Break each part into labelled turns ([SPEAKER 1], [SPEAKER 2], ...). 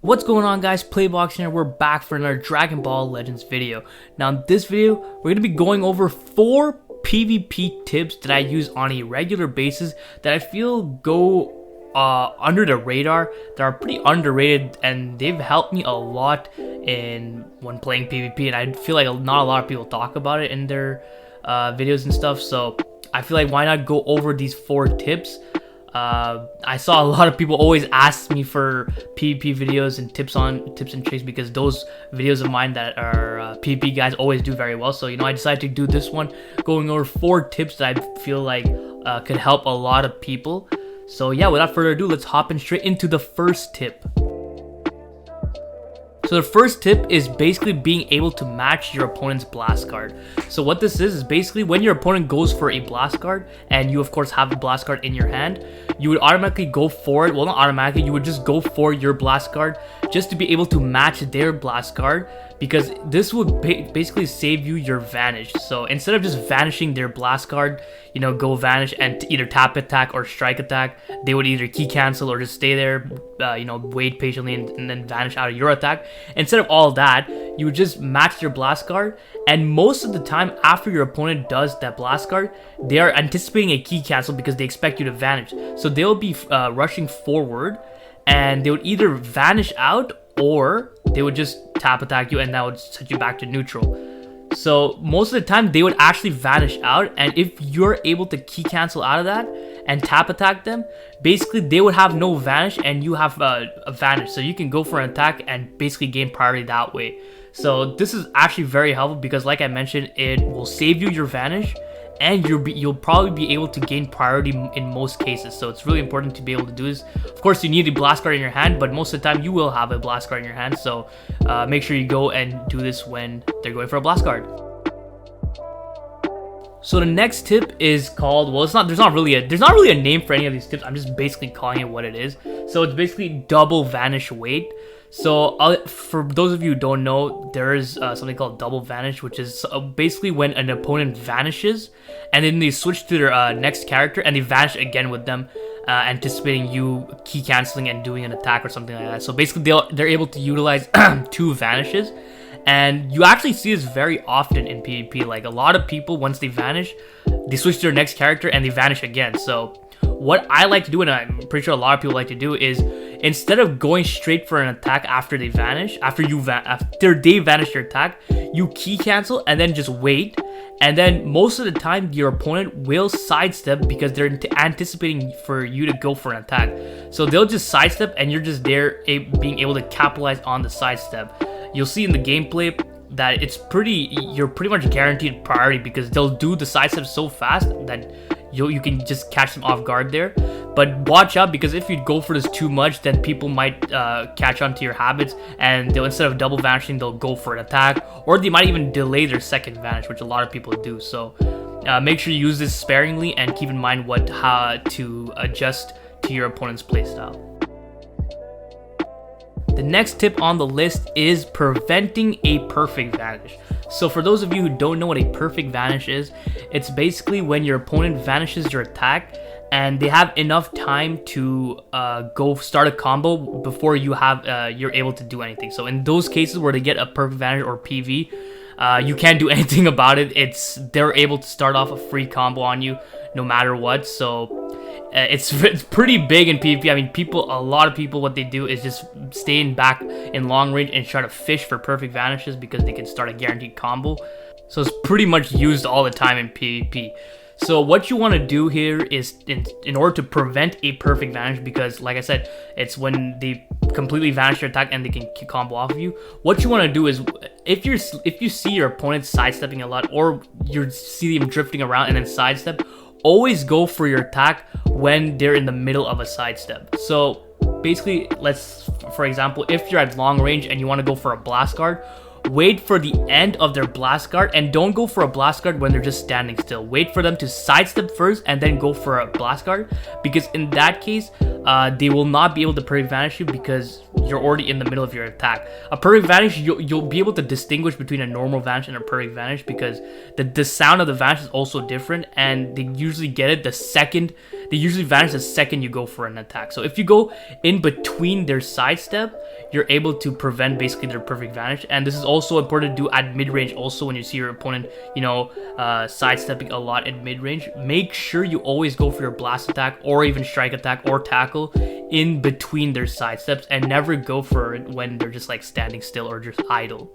[SPEAKER 1] What's going on, guys? PlayBox here. We're back for another Dragon Ball Legends video. Now in this video, we're going to be going over 4 PvP tips that I use on a regular basis that I feel go under the radar, that are pretty underrated, and they've helped me a lot when playing PvP, and I feel like not a lot of people talk about it in their videos and stuff. So I feel like why not go over these 4 tips. I saw a lot of people always ask me for PvP videos and tips and tricks, because those videos of mine that are PvP guys always do very well. So I decided to do this one, going over 4 tips that I feel like could help a lot of people. So yeah, without further ado, let's hop in straight into the first tip. So the first tip is basically being able to match your opponent's blast card. So what this is basically when your opponent goes for a blast card and you of course have a blast card in your hand, you would automatically go for it. Well, not automatically, you would just go for your blast card just to be able to match their blast card, because this would basically save you your Vanish. So instead of just vanishing their blast card, go Vanish and either tap attack or strike attack, they would either key cancel or just stay there, wait patiently and then vanish out of your attack. Instead of all that, you would just match your blast card, and most of the time after your opponent does that blast card, they are anticipating a key cancel because they expect you to vanish. So they'll be rushing forward, and they would either vanish out or they would just tap attack you, and that would set you back to neutral. So most of the time they would actually vanish out, and if you're able to key cancel out of that and tap attack them, basically they would have no Vanish and you have a Vanish, so you can go for an attack and basically gain priority that way. So this is actually very helpful because, like I mentioned, it will save you your Vanish, and you'll probably be able to gain priority in most cases. So it's really important to be able to do this. Of course, you need a blast card in your hand, but most of the time you will have a blast card in your hand. So make sure you go and do this when they're going for a blast card. So the next tip is called, well, there's not really a name for any of these tips. I'm just basically calling it what it is. So it's basically double Vanish wait. So for those of you who don't know, there is something called double Vanish, which is basically when an opponent vanishes and then they switch to their next character and they vanish again with them, anticipating you key canceling and doing an attack or something like that. So basically they're able to utilize 2 vanishes, and you actually see this very often in PvP. Like, a lot of people, once they vanish, they switch to their next character and they vanish again. So what I like to do, and I'm pretty sure a lot of people like to do, is instead of going straight for an attack after they vanish, after they vanish your attack, you key cancel and then just wait. And then most of the time your opponent will sidestep because they're anticipating for you to go for an attack. So they'll just sidestep and you're just there being able to capitalize on the sidestep. You'll see in the gameplay that you're pretty much guaranteed priority, because they'll do the sidestep so fast that you can just catch them off guard there. But watch out, because if you go for this too much, then people might catch on to your habits, and they'll, instead of double vanishing, they'll go for an attack, or they might even delay their second vanish, which a lot of people do. So make sure you use this sparingly and keep in mind how to adjust to your opponent's playstyle. The next tip on the list is preventing a perfect Vanish. So for those of you who don't know what a perfect Vanish is, it's basically when your opponent vanishes your attack and they have enough time to go start a combo before you're able to do anything. So in those cases where they get a perfect Vanish or PV, you can't do anything about it. They're able to start off a free combo on you no matter what. So it's pretty big in PvP. I mean, a lot of people, what they do is just stay back in long range and try to fish for perfect vanishes because they can start a guaranteed combo. So it's pretty much used all the time in PvP. So what you want to do here is, in order to prevent a perfect Vanish, because like I said, it's when they completely vanish your attack and they can combo off of you. What you want to do is, if you see your opponent sidestepping a lot, or you see them drifting around and then sidestep, always go for your attack when they're in the middle of a sidestep. So basically, for example, if you're at long range and you want to go for a blast card, wait for the end of their blast guard, and don't go for a blast guard when they're just standing still. Wait for them to sidestep first and then go for a blast guard, because in that case they will not be able to perfect vanish you because you're already in the middle of your attack. A perfect vanish, you'll be able to distinguish between a normal vanish and a perfect vanish because the sound of the vanish is also different, and they usually get it the second, they usually vanish the second you go for an attack. So if you go in between their sidestep, you're able to prevent basically their perfect vanish. And this is also important to do at mid-range also. When you see your opponent, you know, sidestepping a lot in mid-range, make sure you always go for your blast attack or even strike attack or tackle in between their sidesteps, and never go for it when they're just like standing still or just idle.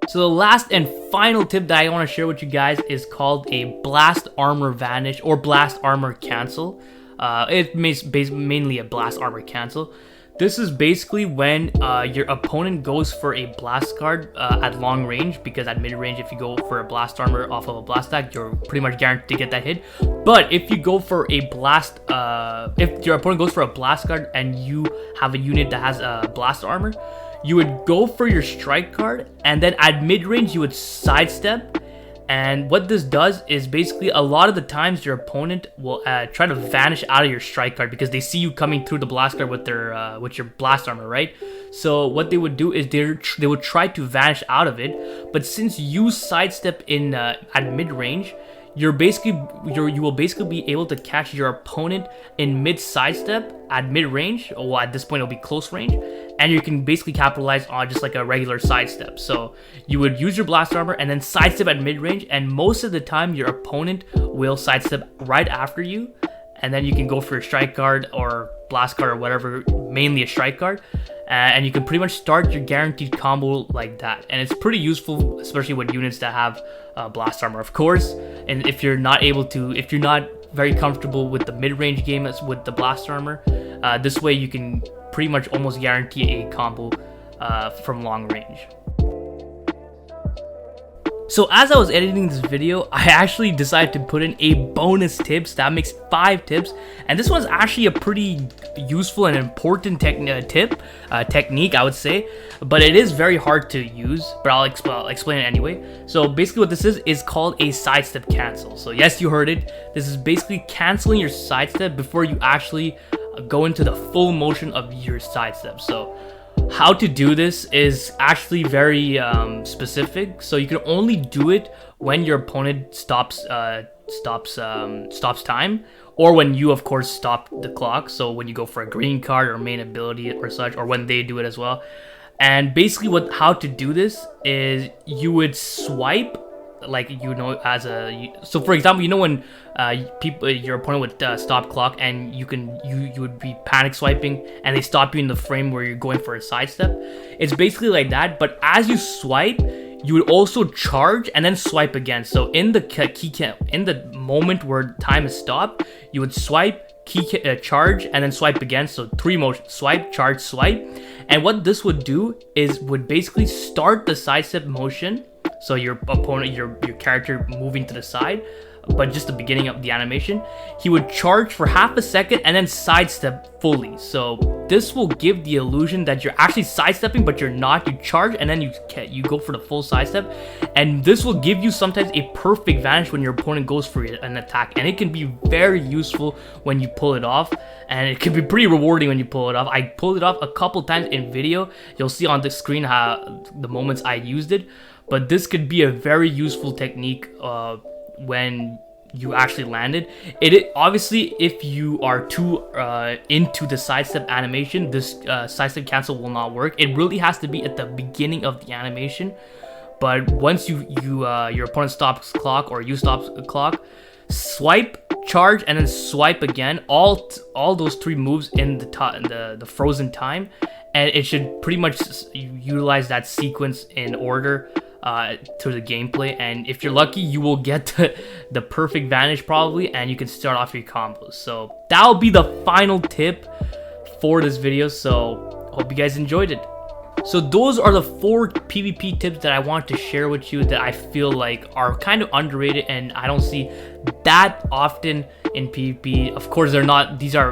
[SPEAKER 1] So the last and final tip that I want to share with you guys is called a blast armor vanish or blast armor cancel. It's mainly a blast armor cancel. This is basically when your opponent goes for a blast guard at long range, because at mid range, if you go for a blast armor off of a blast attack, you're pretty much guaranteed to get that hit. But if you go for a blast, if your opponent goes for a blast guard and you have a unit that has a blast armor, you would go for your strike card, and then at mid range you would sidestep. And what this does is basically a lot of the times your opponent will try to vanish out of your strike card because they see you coming through the blast card with their with your blast armor, right? So what they would do is they would try to vanish out of it, but since you sidestep in at mid range, you will basically be able to catch your opponent in mid sidestep at mid range, or at this point it'll be close range, and you can basically capitalize on just like a regular sidestep. So you would use your blast armor and then sidestep at mid range, and most of the time your opponent will sidestep right after you, and then you can go for a strike card or blast card or whatever, mainly a strike card, and you can pretty much start your guaranteed combo like that. And it's pretty useful, especially with units that have blast armor, of course. And if you're not very comfortable with the mid-range game as with the blast armor, this way you can pretty much almost guarantee a combo from long range. So as I was editing this video, I actually decided to put in a bonus tips that makes 5 tips, and this one's actually a pretty useful and important technique, I would say, but it is very hard to use, but I'll explain it anyway. So basically what this is called a sidestep cancel. So yes, you heard it, this is basically canceling your sidestep before you actually go into the full motion of your sidestep. So how to do this is actually very specific. So you can only do it when your opponent stops time, or when you of course stop the clock. So when you go for a green card or main ability or such, or when they do it as well. And basically how to do this is you would swipe, like, you know, so for example, you know, when your opponent would stop clock, and you would be panic swiping and they stop you in the frame where you're going for a sidestep. It's basically like that, but as you swipe, you would also charge and then swipe again. So in the moment where time is stopped, you would swipe, charge, and then swipe again. So 3 motions: swipe, charge, swipe. And what this would do is would basically start the sidestep motion. So your opponent, your character moving to the side, but just the beginning of the animation, he would charge for half a second and then sidestep fully. So this will give the illusion that you're actually sidestepping, but you're not. You charge and then you go for the full sidestep, and this will give you sometimes a perfect vanish when your opponent goes for an attack, and it can be very useful when you pull it off, and it can be pretty rewarding when you pull it off. I pulled it off a couple times in video. You'll see on the screen how the moments I used it. But this could be a very useful technique when you actually landed. Obviously, if you are too into the sidestep animation, this sidestep cancel will not work. It really has to be at the beginning of the animation. But once your opponent stops clock or you stop clock, swipe, charge, and then swipe again. All those 3 moves in the frozen time, and it should pretty much utilize that sequence in order to the gameplay. And if you're lucky, you will get the perfect vanish probably, and you can start off your combos. So that'll be the final tip for this video. So hope you guys enjoyed it. So those are the 4 PvP tips that I want to share with you that I feel like are kind of underrated and I don't see that often in PvP. Of course, they're not. These are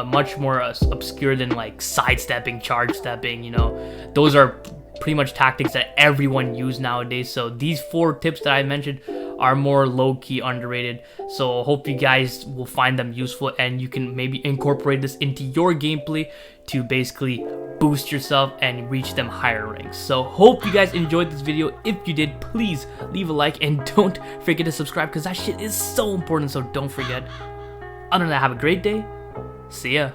[SPEAKER 1] much more obscure than like sidestepping, charge stepping. You know, those are pretty much tactics that everyone uses nowadays. So these 4 tips that I mentioned are more low-key underrated, so hope you guys will find them useful and you can maybe incorporate this into your gameplay to basically boost yourself and reach them higher ranks. So hope you guys enjoyed this video. If you did, please leave a like and don't forget to subscribe because that shit is so important, so don't forget. Other than that, have a great day. See ya.